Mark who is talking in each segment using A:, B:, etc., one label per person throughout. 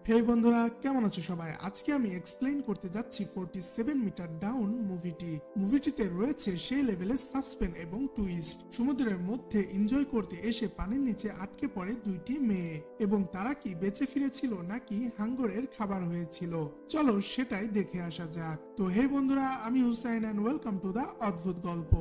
A: হে বন্ধুরা, কেমন আছো সবাই? আজকে আমি এক্সপ্লেইন করতে যাচ্ছি 47 মিটার ডাউন মুভিটিতে রয়েছে সেই লেভেলের সাসপেন্স এবং টুইস্ট। সমুদ্রের মধ্যে এনজয় করতে এসে পানির নিচে আটকে পড়ে দুইটি মেয়ে, এবং তারা কি বেঁচে ফিরেছিল নাকি হাঙ্গরের খাবার হয়েছিল। চলো সেটাই দেখে আসা যাক। তো হে বন্ধুরা, আমি Hussain and welcome to the অদ্ভুত গল্প।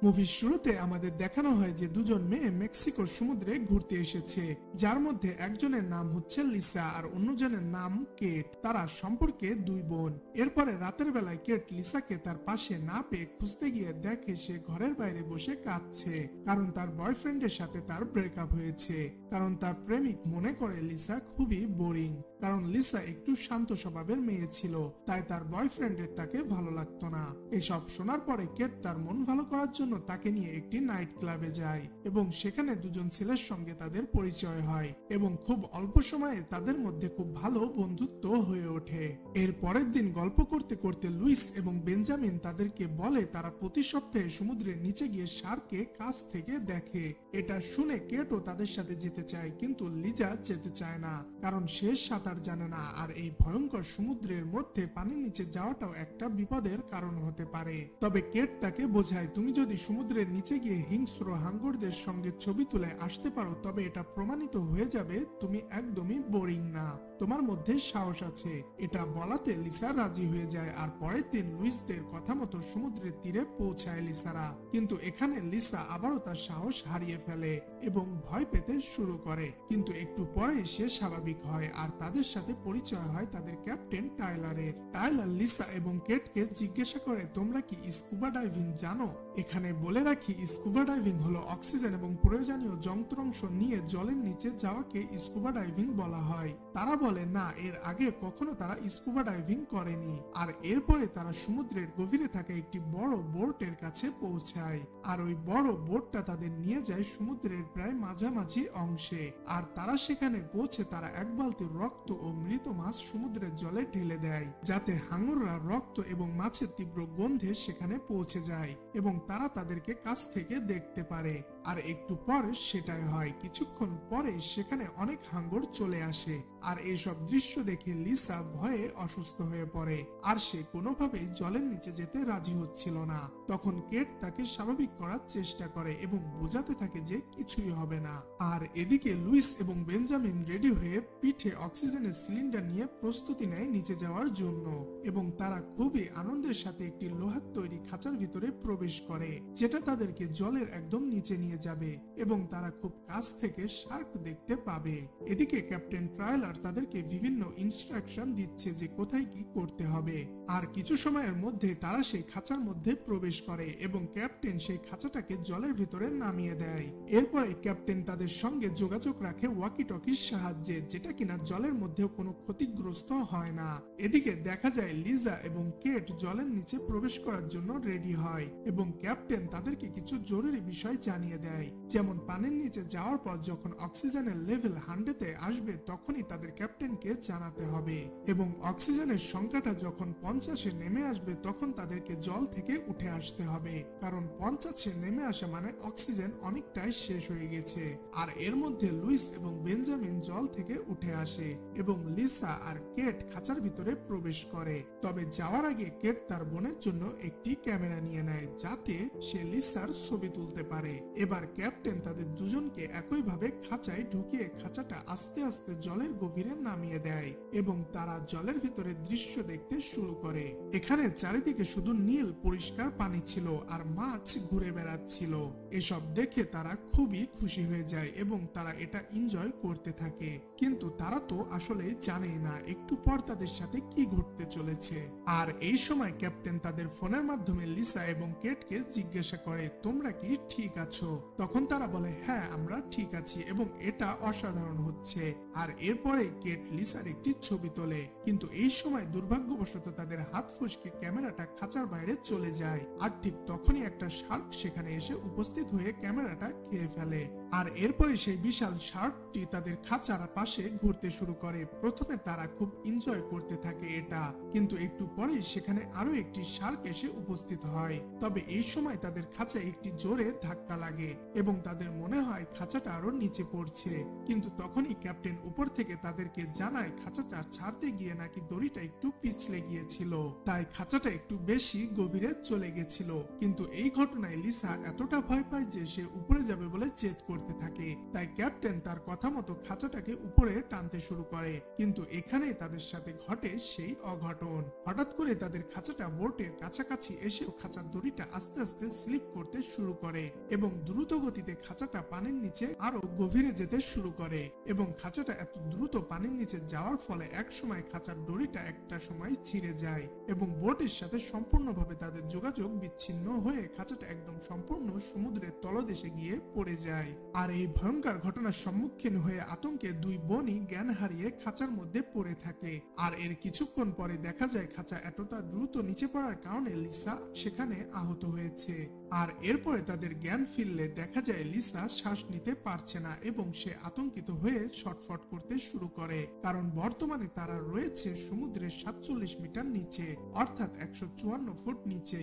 A: মুভির শুরুতে আমাদের দেখানো হয় যে দুজন মেয়ে মেক্সিকোর সমুদ্রে ঘুরতে এসেছে, যার মধ্যে একজনের নাম হচ্ছে লিসা আর অন্যজনের নাম কেট। তারা সম্পর্কে দুই বোন। এরপরে রাতের বেলায় কেট লিসাকে তার পাশে না পেয়ে খুঁজতে গিয়ে দেখে সে ঘরের বাইরে বসে কাঁদছে, কারণ তার বয়ফ্রেন্ডের সাথে তার ব্রেকআপ হয়েছে। কারণ তার প্রেমিক মনে করে লিসা খুবই বোরিং, কারণ লিসা একটু শান্ত স্বভাবের মেয়ে ছিল, তাই তার বয়ফ্রেন্ডের তাকে ভালো লাগতো না। এসব শোনার পরে কেট তার মন ভালো করার জন্য তাকে নিয়ে একটি নাইট ক্লাবে যায়, এবং সেখানে দুজন ছেলের সঙ্গে তাদের পরিচয় হয়, এবং খুব অল্প সময়ে তাদের মধ্যে খুব ভালো বন্ধুত্ব হয়ে ওঠে। এর পরের দিন গল্প করতে করতে লুইস এবং বেঞ্জামিন তাদেরকে বলে তারা প্রতি সপ্তাহে সমুদ্রের নিচে গিয়ে শার্ককে কাছ থেকে দেখে। এটা শুনে কেটও তাদের সাথে যেতে চায়, কিন্তু লিজা যেতে চায় না, কারণ সে সাঁতার জানে না, আর এই ভয়ঙ্কর সমুদ্রের মধ্যে পানির নিচে যাওয়াটাও একটা বিপদের কারণ হতে পারে। তবে কেট তাকে বোঝায়, তুমি যদি সমুদ্রের নিচে গিয়ে হিংস্র হাঙ্গরদের সঙ্গে ছবি তুলে আসতে পারো, তবে এটা প্রমাণিত হয়ে যাবে তুমি একদমই বোরিং না, তোমার মধ্যে সাহস আছে। এটা বলাতে লিসা রাজি হয়ে যায়, আর পরের দিন লুইসদের কথা মতো সমুদ্রের তীরে পৌঁছায় লিসারা। কিন্তু এখানে লিসা আবারও তার সাহস হারিয়ে ফেলে এবং ভয় পেতে শুরু করে, কিন্তু একটু পরেই সে স্বাভাবিক হয়, আর তাদের সাথে পরিচয় হয় তাদের ক্যাপ্টেন টাইলারের। টাইলার লিসা এবং কেটকে জিজ্ঞাসা করে, তোমরা কি স্কুবা ডাইভিং জানো? এখানে বলে রাখি, স্কুবা ডাইভিং হলো অক্সিজেন এবং প্রয়োজনীয় যন্ত্রাংশ নিয়ে জলের নিচে যাওয়াকে স্কুবা ডাইভিং বলা হয়। তারা বলে না, এর আগে কখনো তারা স্কুবা ডাইভিং করেনি। আর এরপরে তারা সমুদ্রের গভীরে থাকা একটি বড় বোটের কাছে পৌঁছায়, আর ওই বড় বোটটা তাদের নিয়ে যায় সমুদ্রের প্রায় মাঝামাঝি অংশে। আর তারা সেখানে পৌঁছে তারা এক বালতি রক্ত ও মৃত মাছ সমুদ্রের জলে ঢেলে দেয়, যাতে হাঙররা রক্ত এবং মাছের তীব্র গন্ধে সেখানে পৌঁছে যায় এবং তারা তাদেরকে কাছ থেকে দেখতে পারে। আর একটু পরে সেটাই হয়। কিছুক্ষণ পরে সেখানে অনেক হাঙ্গর চলে আসে, আর এইসব দৃশ্য দেখে লিসা ভয়ে অসুস্থ হয়ে পড়ে, আর সে কোনোভাবেই জলের নিচে যেতে রাজি হচ্ছিল না। তখন কেট তাকে স্বাভাবিক করার চেষ্টা করে এবং বোঝাতে থাকে যে কিছুই হবে না। আর এদিকে লুইস এবং বেঞ্জামিন রেডি হয়ে পিঠে অক্সিজেনের সিলিন্ডার নিয়ে প্রস্তুতি নেয় নিচে যাওয়ার জন্য, এবং তারা খুবই আনন্দের সাথে একটি লোহার তৈরি খাঁচার ভিতরে প্রবেশ করে, যেটা তাদেরকে জলের একদম নিচে নিয়ে যাবে, এবং তারা খুব কাছ থেকে শার্ক দেখতে পাবে। এদিকে ক্যাপ্টেন ট্রাইলার তাদেরকে বিভিন্ন ইনস্ট্রাকশন দিচ্ছে যে কোথায় কি করতে হবে। আর কিছু সময়ের মধ্যে তারা সেই খাঁচার মধ্যে প্রবেশ করে, এবং ক্যাপ্টেন সেই খাঁচাটাকে জলের ভিতরে নামিয়ে দেয়। এরপরে ক্যাপ্টেন তাদের সঙ্গে যোগাযোগ রাখে ওয়াকি টকির সাহায্যে, যেটা কিনা জলের মধ্যেও কোনো ক্ষতিগ্রস্ত হয় না। এদিকে দেখা যায় লিজা এবং কেট জলের নিচে প্রবেশ করার জন্য রেডি হয়, এবং ক্যাপ্টেন তাদেরকে কিছু জরুরি বিষয় জানিয়ে দেয়, যেমন পানির নিচে যাওয়ার পর যখন অক্সিজেনের লেভেল 100-এ আসবে তখনই তাদের ক্যাপ্টেনকে জানাতে হবে, এবং অক্সিজেনের সংখ্যাটা যখন 50-এ নেমে আসবে তখন তাদেরকে জল থেকে উঠে আসতে হবে, কারণ 50-এ নেমে আসা মানে অক্সিজেন অনেকটাই শেষ হয়ে গেছে। আর এর মধ্যে লুইস এবং বেঞ্জামিন জল থেকে উঠে আসে, এবং লিসা আর কেট খাঁচার ভিতরে প্রবেশ করে। তবে যাওয়ার আগে কেট তার বোনের জন্য একটি ক্যামেরা নিয়ে নেয়, যাতে সে লিসার ছবি তুলতে পারে। এবার ক্যাপ্টেন তাদের দুজনকে একইভাবে খাঁচায় ঢুকিয়ে খাঁচাটা আস্তে আস্তে জলের গভীরে নামিয়ে দেয়, এবং তারা জলের ভিতরে দৃশ্য দেখতে শুরু করে। এখানে চারিদিকে শুধু নীল পরিষ্কার পানি ছিল, আর মাছ ঘুরে বেড়াচ্ছিল। এসব দেখে তারা খুবই খুশি হয়ে যায়, এবং তারা এটা এনজয় করতে থাকে। কিন্তু তারা তো আসলে জানেই না একটু পর তাদের সাথে কি ঘটতে চলেছে। আর এই সময় ক্যাপ্টেন তাদের ফোনের মাধ্যমে লিসা এবং কেটকে জিজ্ঞাসা করে, তোমরা কি ঠিক আছো? তখন তারা বলে, হ্যাঁ আমরা ঠিক আছি এবং এটা অসাধারণ হচ্ছে। আর এরপরে কেট লিসার একটি ছবি তোলে, কিন্তু এই সময় দুর্ভাগ্যবশত তাদের হাত ফসকে ক্যামেরাটা খাঁচার বাইরে চলে যায়, আর ঠিক তখনই একটা শার্ক সেখানে এসে উপস্থিত হয়ে ক্যামেরাটা খেয়ে ফেলে। আর এরপরে সেই বিশাল শার্কটি তাদের খাঁচার পাশে ঘুরতে শুরু করে। প্রথমে তারা খুব এনজয় করতে থাকে এটা, কিন্তু একটু পরেই সেখানে আরো একটি শার্ক এসে উপস্থিত হয়। তবে এই সময় তাদের খাঁচায় একটি জোরে ধাক্কা লাগে এবং তাদের মনে হয় খাঁচাটা আরো নিচে পড়ছে। কিন্তু তখনই ক্যাপ্টেন উপর থেকে তাদেরকে জানায় খাঁচাটা ছাড়তে গিয়ে নাকি দড়িটা একটু পিছলে গিয়েছিল, তাই খাঁচাটা একটু বেশি গভীরে চলে গেছিল। কিন্তু এই ঘটনায় লিসা এতটা ভয় পায় যে সে উপরে যাবে বলে জেদ করতে থাকে। তাই ক্যাপ্টেন তার কথা মতো খাঁচাটাকে উপরে টানতে শুরু করে। কিন্তু এখানেই তাদের সাথে ঘটে সেই অঘটন। হঠাৎ করে তাদের খাঁচাটা বোটের কাছাকাছি এসেও খাঁচার দড়িটা আস্তে আস্তে স্লিপ করতে শুরু করে এবং দ্রুত গতিতে খাঁচাটা পানির নিচে আরো গভীরে যেতে শুরু করে। এবং খাঁচাটা এত দ্রুত পানির নিচে যাওয়ার ফলে এক সময় খাঁচার দড়িটা একটা সময় ছিঁড়ে যায় এবং বোটের সাথে সম্পূর্ণভাবে তাদের যোগাযোগ বিচ্ছিন্ন হয়ে খাঁচাটা একদম সম্পূর্ণ সমুদ্রের তলদেশে গিয়ে পড়ে যায়। আর এই ভয়ঙ্কর ঘটনার সম্মুখীন হয়ে আতঙ্কে দুই বোনই জ্ঞান হারিয়ে খাঁচার মধ্যে পড়ে থাকে। আর এর কিছুক্ষণ পরে দেখা যায় খাঁচা এতটা দ্রুত নিচে পড়ার কারণে লিসা সেখানে আহত হয়েছে। আর এরপরে তাদের জ্ঞান ফিরলে দেখা যায় লিসা শ্বাস নিতে পারছে না এবং সে আতঙ্কিত হয়ে ছটফট করতে শুরু করে, কারণ বর্তমানে তারা রয়েছে সমুদ্রের 47 মিটার নিচে, অর্থাৎ 154 ফুট নিচে।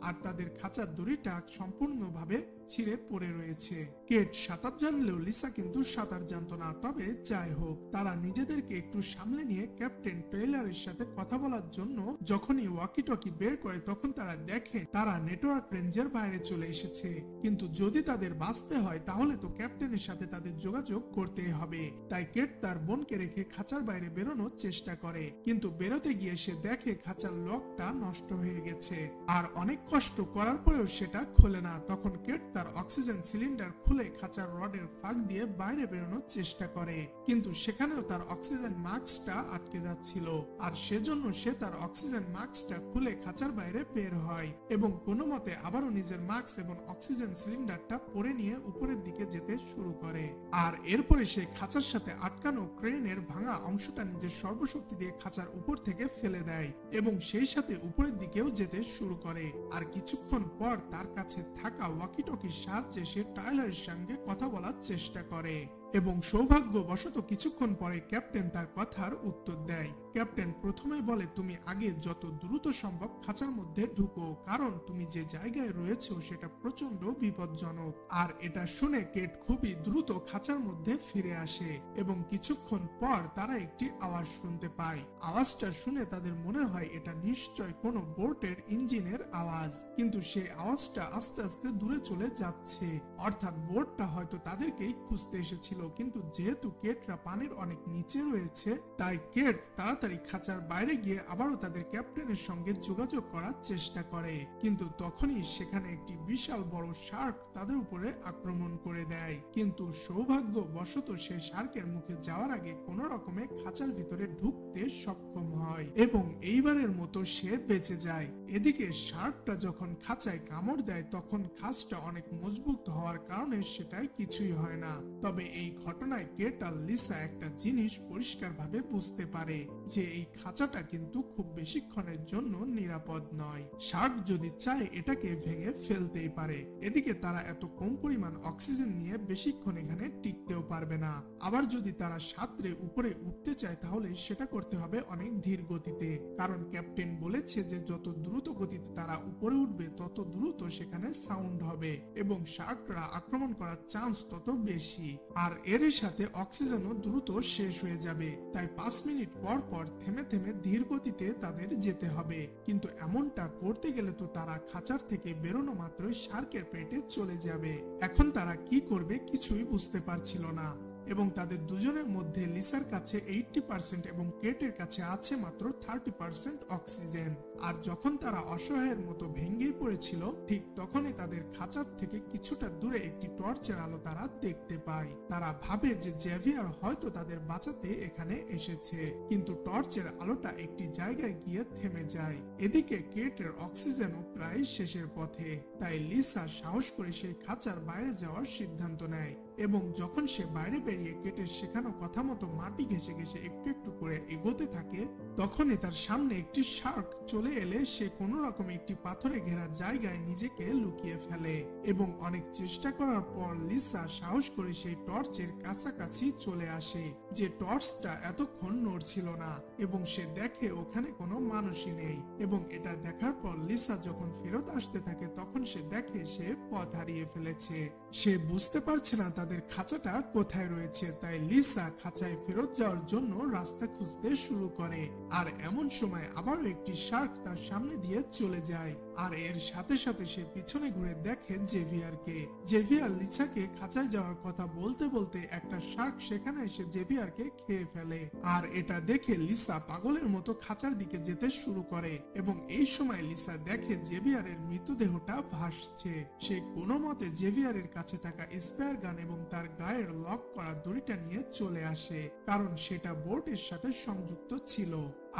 A: আর তাদের খাঁচার দড়িটা সম্পূর্ণভাবে ছিঁড়ে পড়ে রয়েছে। কেট সাঁতার জানলেও লিসা কিন্তু সাঁতার জানতো না। তবে যাই হোক, তারা নিজেদেরকে একটু সামলে নিয়ে ক্যাপ্টেন টেইলরের সাথে কথা বলার জন্য যখনই ওয়াকি টকি বের করে তখন তারা দেখে তারা নেটওয়ার্ক রেঞ্জের বাইরে চলে এসেছে। কিন্তু যদি তাদের বাঁচতে হয় তাহলে তো ক্যাপ্টেনের সাথে তাদের যোগাযোগ করতেই হবে। তাই কেট তার বোনকে রেখে খাঁচার বাইরে বেরোনোর চেষ্টা করে, কিন্তু বেরোতে গিয়ে সে দেখে খাঁচার লকটা নষ্ট হয়ে গেছে। আর অনেক কষ্ট করার পরেও সেটা খোলে না। তখন কেট তার অক্সিজেন সিলিন্ডার খুলে খাঁচার রডের ফাঁক দিয়ে বাইরে বেরোনোর চেষ্টা করে, কিন্তু সেখানেও তার অক্সিজেন মাস্কটা আটকে যাচ্ছিল। আর সেজন্য সে তার অক্সিজেন মাস্কটা খুলে খাঁচার বাইরে বের হয় এবং কোনো মতে আবারও নিজের মাস্ক এবং অক্সিজেন সিলিন্ডারটা পরে নিয়ে উপরের দিকে যেতে শুরু করে। আর এরপরে সে খাঁচার সাথে আটকানো ক্রেনের ভাঙা অংশটা নিজের সর্বশক্তি দিয়ে খাঁচার উপর থেকে ফেলে দেয় এবং সেই সাথে উপরের দিকেও যেতে শুরু করে। আর কিছুক্ষণ পর তার কাছে থাকা ওয়াকিটকির সাহায্যে সে টাইলারের সঙ্গে কথা বলার চেষ্টা করে এবং সৌভাগ্যবশত কিছুক্ষণ পরে ক্যাপ্টেন তার কথার উত্তর দেয়। ক্যাপ্টেন প্রথমে বলে, তুমি আগে যত দ্রুত সম্ভব খাঁচার মধ্যে ঢুকো, কারণ তুমি যে জায়গায় রয়েছো সেটা প্রচন্ড বিপজ্জনক। আর এটা শুনে কেট খুবই দ্রুত খাঁচার মধ্যে ফিরে আসে এবং কিছুক্ষণ পর তারা একটি আওয়াজ শুনতে পায়। আওয়াজটা শুনে তাদের মনে হয় এটা নিশ্চয় কোনো বোটের ইঞ্জিনের আওয়াজ, কিন্তু সেই আওয়াজটা আস্তে আস্তে দূরে চলে যাচ্ছে, অর্থাৎ বোটটা হয়তো তাদেরকেই খুঁজতে এসেছিল। কিন্তু যেহেতু কেটরা পানির অনেক নিচে রয়েছে তাই কেট তাড়াতাড়ি খাঁচার বাইরে গিয়ে আবারও তাদের ক্যাপ্টেনের সঙ্গে যোগাযোগ করার চেষ্টা করে। কিন্তু তখনই সেখানে একটি বিশাল বড় শার্ক তাদের উপরে আক্রমণ করে দেয়। কিন্তু সৌভাগ্যবশত সে শার্কের মুখে যাওয়ার আগে কোনো রকমে খাঁচার ভিতরে ঢুকতে সক্ষম হয় এবং এইবারের মতো সে বেঁচে যায়। এদিকে শার্কটা যখন খাঁচায় কামড় দেয় তখন খাঁচটা অনেক মজবুত হওয়ার কারণে সেটাই কিছুই হয় না। তবে এই ঘটনায় কেট আর লিসা একটা জিনিস পরিষ্কারভাবে বুঝতে পারে যে এই খাঁচাটা কিন্তু খুব বেশিক্ষণের জন্য নিরাপদ নয়। শার্ক যদি চায় এটাকে ভেঙে ফেলতেই পারে। এদিকে তারা এত কম পরিমাণ অক্সিজেন নিয়ে বেশিক্ষণ এখানে টিকতেও পারবে না। আবার যদি তারা সাঁতরে উপরে উঠতে চায় তাহলে সেটা করতে হবে অনেক ধীর গতিতে, কারণ ক্যাপ্টেন বলেছে যে যত দ্রুত গতিতে তারা উপরে উঠবে তত দ্রুত সেখানে সাউন্ড হবে এবং শার্করা আক্রমণ করার চান্স তত বেশি। আর এর সাথে অক্সিজেনও দ্রুত শেষ হয়ে যাবে। তাই 5 মিনিট পর পর থেমে থেমে ধীর গতিতে তাদের যেতে হবে। কিন্তু এমনটা করতে গেলে তো তারা খাঁচার থেকে বেরোনো মাত্রই শার্কের পেটে চলে যাবে। এখন তারা কি করবে কিছুই বুঝতে পারছিল না এবং তাদের দুজনের মধ্যে লিসার কাছে 80% এবং কেটের কাছে আছে মাত্র 30% অক্সিজেন। আর যখন তারা অসহায়ের মতো ভেঙেই পড়েছিল ঠিক তখনই তাদের খাঁচার থেকে কিছুটা দূরে একটি টর্চের আলো তারা দেখতে পায়। তারা ভাবে যে জেভিয়ার হয়তো তাদের বাঁচাতে এখানে এসেছে, কিন্তু টর্চের আলোটা একটি জায়গায় গিয়ে থেমে যায়। এদিকে কেটের অক্সিজেনও প্রায় শেষের পথে। তাই লিসা সাহস করে সেই খাঁচার বাইরে যাওয়ার সিদ্ধান্ত নেয় এবং যখন সে বাইরে বেরিয়ে কেটের শেখানো কথা মতো মাটি ঘেঁষে ঘেঁষে একটু একটু করে এগোতে থাকে তখনই তার সামনে একটি শার্ক চলে এলে সে কোনো রকম একটি পাথরে ঘেরা জায়গায় নিজেকে লুকিয়ে ফেলে এবং অনেক চেষ্টা করার পর লিসা সাহস করে সেই টর্চের কাছাকাছি চলে আসে, যে টর্চটা এতক্ষণ নড়ছিল না, এবং সে দেখে ওখানে কোনো মানুষই নেই। এবং এটা দেখার পর লিসা যখন ফেরত আসতে থাকে তখন সে দেখে সে পথ হারিয়ে ফেলেছে। সে বুঝতে পারছে না তাদের খাঁচাটা কোথায় রয়েছে, তাই লিসা খাঁচায় ফেরত যাওয়ার জন্য রাস্তা খুঁজতে শুরু করে। আর এমন সময় আবারও একটি শার্ক তার সামনে দিয়ে চলে যায়, আর এর সাথে সাথে সে পিছনে ঘুরে দেখে জেভিয়ারকে। জেভিয়ার লিসাকে খাঁচায় যাওয়ার কথা বলতে বলতে একটা শার্ক সেখানে এসে জেভিয়ারকে খেয়ে ফেলে। আর এটা দেখে লিসা পাগলের মতো খাঁচার দিকে যেতে শুরু করে, এবং এই সময় লিসা দেখে জেভিয়ারের মৃতদেহটা ভাসছে। সে কোনো মতে জেভিয়ারের কাছে থাকা স্পেয়ার গান এবং তার গায়ের লক করা দড়িটা নিয়ে চলে আসে, কারণ সেটা বোটের সাথে সংযুক্ত ছিল।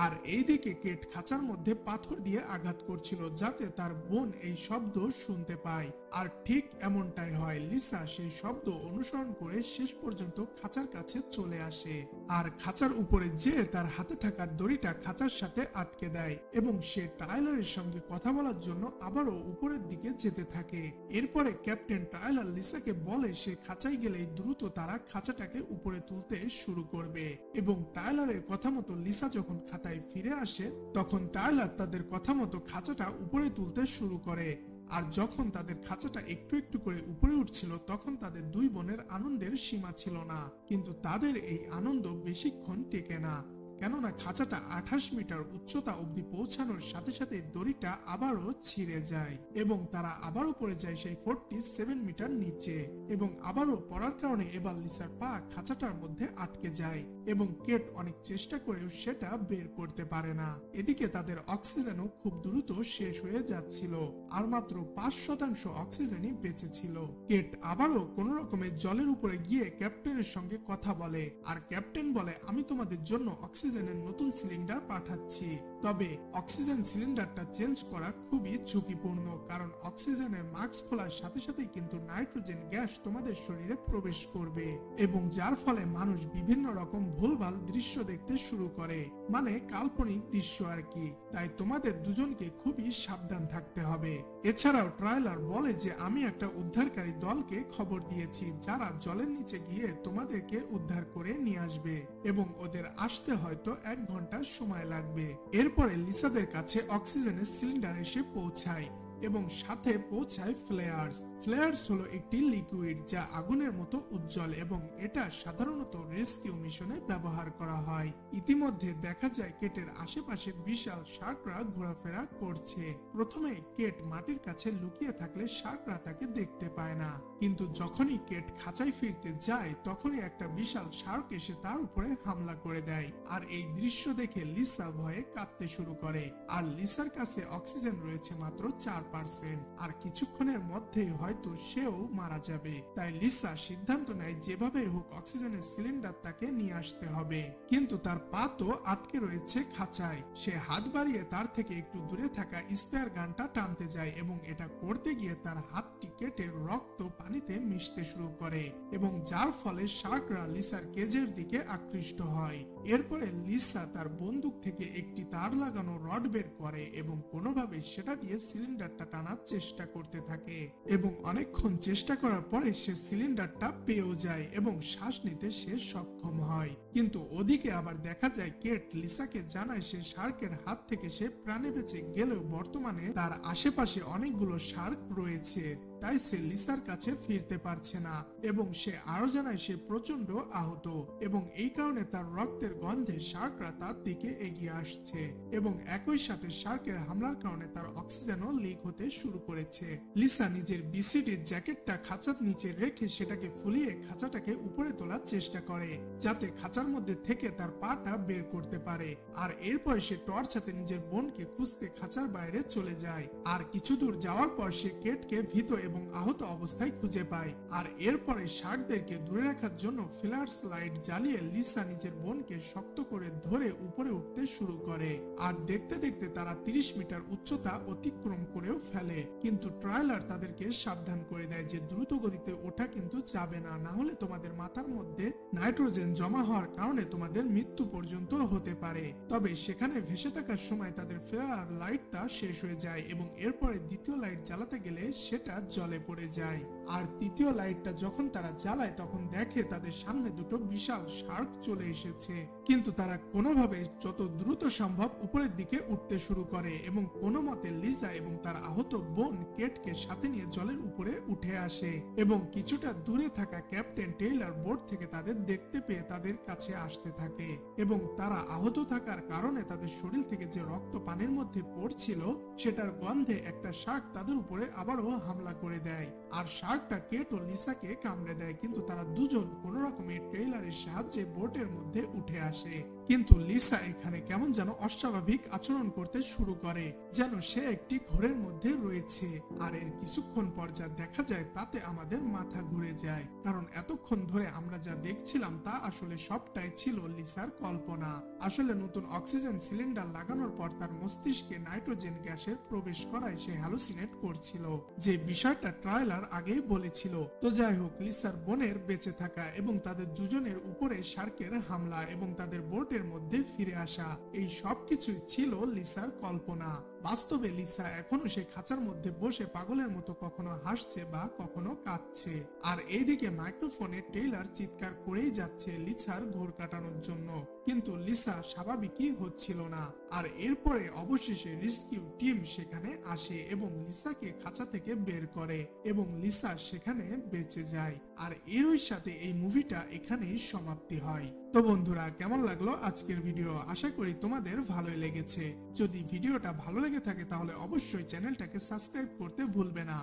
A: আর এইদিকে কেট খাঁচার মধ্যে পাথর দিয়ে আঘাত করছিল যাতে তার বোন এই শব্দ শুনতে পায়। আর ঠিক এমনটাই হয়, লিসা সেই শব্দ অনুসরণ করে শেষ পর্যন্ত খাঁচার কাছে চলে আসে, আর খাঁচার উপরে যে তার হাতে থাকা দড়িটা খাঁচার সাথে আটকে দেয়, এবং সে টাইলারের সঙ্গে কথা বলার জন্য আবারও উপরের দিকে যেতে থাকে। এরপরে ক্যাপ্টেন টাইলার লিসাকে বলে সে খাঁচায় গেলেই দ্রুত তারা খাঁচাটাকে উপরে তুলতে শুরু করবে, এবং টাইলারের কথা মতো লিসা যখন খাঁচায় ফিরে আসে তখন টাইলার তাদের কথা মতো খাঁচাটা উপরে তুলতে শুরু করে। আর যখন তাদের খাঁচাটা একটু একটু করে উপরে উঠছিল তখন তাদের দুই বোনের আনন্দের সীমা ছিল না, কিন্তু তাদের এই আনন্দ বেশিক্ষণ টেকে না, কেননা খাঁচাটা 28 মিটার উচ্চতা অবধি পৌঁছানোর সাথে সাথে দড়িটা আবারও ছিঁড়ে যায় এবং তারা আবারও পড়ে যায় সেই 47 মিটার নিচে, এবং আবারও পড়ার কারণে এবার লিসার পা খাঁচাটার মধ্যে আটকে যায় এবং কেট অনেক চেষ্টা করেও সেটা বের করতে পারে না। এদিকে তাদের অক্সিজেনও খুব দ্রুত শেষ হয়ে যাচ্ছিল, আর মাত্র 5% অক্সিজেনই বেঁচে ছিল। কেট আবারও কোন রকমের জলের উপরে গিয়ে ক্যাপ্টেনের সঙ্গে কথা বলে, আর ক্যাপ্টেন বলে আমি তোমাদের জন্য অক্সিজেনের নতুন সিলিন্ডার পাঠাচ্ছি, তবে অক্সিজেন সিলিন্ডারটা চেঞ্জ করা খুবই ঝুঁকিপূর্ণ, কারণ অক্সিজেনের মাস্ক খোলার সাথে সাথেই কিন্তু নাইট্রোজেন গ্যাস তোমাদের শরীরে প্রবেশ করবে, এবং যার ফলে মানুষ বিভিন্ন রকম ভুলভাল দৃশ্য দেখতে শুরু করে, মানে কাল্পনিক দৃশ্য আর কি। তাই তোমাদের দুজনকে খুবই সাবধান থাকতে হবে। এছাড়াও ট্রাইলার বলে যে আমি একটা উদ্ধারকারী দলকে খবর দিয়েছি যারা জলের নিচে গিয়ে তোমাদেরকে উদ্ধার করে নিয়ে আসবে, এবং ওদের আসতে হয়তো 1 ঘন্টা সময় লাগবে। এরপরে লিসাদের কাছে অক্সিজেনের সিলিন্ডার এসে পৌঁছায় এবং সাথে পৌঁছায় ফ্লেয়ার্স। ফ্লেয়ার্স হলো একটি লিকুইড যা আগুনের মতো উজ্জ্বল, এবং এটা সাধারণত রেস্কিউ মিশনে ব্যবহার করা হয়। ইতিমধ্যে দেখা যায় কেটের আশেপাশে বিশাল শার্করা ঘোরাফেরা করছে। প্রথমে কেট মাটির কাছে লুকিয়ে থাকলে শার্করা তাকে দেখতে পায় না, কিন্তু যখনই কেট খাঁচায় ফিরতে যায় তখনই একটা বিশাল শার্ক এসে তার উপরে হামলা করে দেয়, আর এই দৃশ্য দেখে লিসা ভয়ে কাঁদতে শুরু করে। আর লিসার কাছে অক্সিজেন রয়েছে মাত্র 4%, আর কিছুক্ষণের মধ্যেই হয়তো সেও মারা যাবে। তাই লিসা সিদ্ধান্ত নেয় যেভাবে হোক অক্সিজেনের সিলিন্ডার তাকে নিয়ে আসতে হবে, কিন্তু তার পা তো আটকে রয়েছে খাঁচায়। সে হাত বাড়িয়ে তার থেকে একটু দূরে থাকা স্পেয়ার গানটা টানতে যায়, এবং এটা করতে গিয়ে তার হাতটি কেটে রক্ত পানিতে মিশতে শুরু করে, এবং যার ফলে শার্করা লিসার কেজের দিকে আকৃষ্ট হয়। এরপরে লিসা তার বন্দুক থেকে একটি তার লাগানো রড বের করে এবং কোনোভাবে সেটা দিয়ে সিলিন্ডারটা টানার চেষ্টা করতে থাকে, এবং অনেকক্ষণ চেষ্টা করার পরে সে সিলিন্ডারটা পেয়েও যায় এবং শ্বাস নিতে সে সক্ষম হয়। কিন্তু ওদিকে আবার দেখা যায় কেট লিসাকে জানায় সে শার্কের হাত থেকে সে প্রাণে বেঁচে গেলেও বর্তমানে তার আশেপাশে অনেকগুলো শার্ক রয়েছে, তাই সে লিসার কাছে ফিরতে পারছে না, এবং সে আরো জানায় সে প্রচন্ড আহত, এবং এই কারণে তার রক্তের গন্ধে শার্করা তার দিকে এগিয়ে আসছে, এবং একই সাথে শার্কের হামলার কারণে তার অক্সিজেনও লিক হতে শুরু করেছে। লিসা নিজের বিসিডির জ্যাকেটটা খাঁচার নিচে রেখে সেটাকে ফুলিয়ে খাঁচাটাকে উপরে তোলার চেষ্টা করে যাতে খাঁচার মধ্যে থেকে তার পাটা বের করতে পারে, আর এরপর সে টর্চ হাতে নিজের বোনকে খুঁজতে খাঁচার বাইরে চলে যায়। আর কিছু দূর যাওয়ার পর সে কেটকে ভীত এবং আহত অবস্থায় খুঁজে পায়। আর এরপরে শার্কদেরকে দূরে রাখার জন্য ফ্ল্যাশ লাইট জ্বালিয়ে লিসা নিজের বোনকে শক্ত করে ধরে উপরে উঠতে শুরু করে। আর দেখতে দেখতে তারা 30 মিটার উচ্চতা অতিক্রম করেও ফেলে। কিন্তু ট্রাইলার তাদেরকে সাবধান করে দেয় যে দ্রুত গতিতে ওঠা কিন্তু যাবে না, না হলে তোমাদের মাথার মধ্যে নাইট্রোজেন জমা হওয়ার কারণে তোমাদের মৃত্যু পর্যন্ত হতে পারে। তবে সেখানে ভেসে থাকার সময় তাদের ফ্লেয়ার লাইটটা শেষ হয়ে যায় এবং এরপরে দ্বিতীয় লাইট জ্বালাতে গেলে সেটা জলে পড়ে যায়। আর তৃতীয় লাইটটা যখন তারা জ্বালায় তখন দেখে তাদের সামনে দুটো বিশাল শার্ক চলে এসেছে। কিন্তু তারা কোনোভাবে যত দ্রুত সম্ভব উপরের দিকে উঠতে শুরু করে এবং কোনো মতে লিসা এবং তার আহত বোন কেটকে সাথে নিয়ে জলের উপরে উঠে আসে এবং কিছুটা দূরে থাকা ক্যাপ্টেন টেইলর বোট থেকে তাদের দেখতে পেয়ে তাদের কাছে আসতে থাকে এবং তারা আহত থাকার কারণে তাদের শরীর থেকে যে রক্ত পানির মধ্যে পড়ছিল সেটার গন্ধে একটা শার্ক তাদের উপরে আবারও হামলা করে দেয়। আর শার্কটা কেট ও লিসাকে কামড়ে দেয়, কিন্তু তারা দুজন কোন রকমের টেইলরের সাহায্যে বোটের মধ্যে উঠে আসে। কিন্তু লিসা এখানে কেমন যেন অস্বাভাবিক আচরণ করতে শুরু করে, যেন সে একটি ঘোরের মধ্যে রয়েছে। আর এর কিছুক্ষণ পর যা দেখা যায় তাতে আমাদের মাথা ঘুরে যায়, কারণ এতক্ষণ ধরে আমরা যা দেখছিলাম তা আসলে সবটাই ছিল লিসার কল্পনা। আসলে নতুন অক্সিজেন সিলিন্ডার লাগানোর পর তার মস্তিষ্কে নাইট্রোজেন গ্যাসের প্রবেশ করায় সে হ্যালুসিনেট করছিল, যে বিষয়টা ট্রাইলার আগেই বলেছিল। তো যাই হোক, লিসার বোনের বেঁচে থাকা এবং তাদের দুজনের উপরে শার্কের হামলা এবং তাদের বোটের মধ্যে ফিরে আসা, এই সব কিছুই ছিল লিসার কল্পনা। বাস্তবে লিসা এখনো সে খাঁচার মধ্যে বসে পাগলের মতো কখনো হাসছে বা কখনো কাঁদছে। আর এইদিকে মাইক্রোফোনে টেইলর চিৎকার করেই যাচ্ছে লিসার ঘোর কাটানোর জন্য, কিন্তু লিসা স্বাভাবিকই হচ্ছিল না। আর এরপরে অবশেষে রেস্কিউ টিম সেখানে আসে এবং লিসাকে খাঁচা থেকে বের করে এবং লিসা সেখানে বেঁচে যায়। আর এরই সাথে এই মুভিটা এখানেই সমাপ্তি হয়। তো বন্ধুরা, কেমন লাগলো আজকের ভিডিও? আশা করি তোমাদের ভালোই লেগেছে। যদি ভিডিওটা ভালো লেগে থাকে তাহলে অবশ্যই চ্যানেলটাকে সাবস্ক্রাইব করতে ভুলবে না।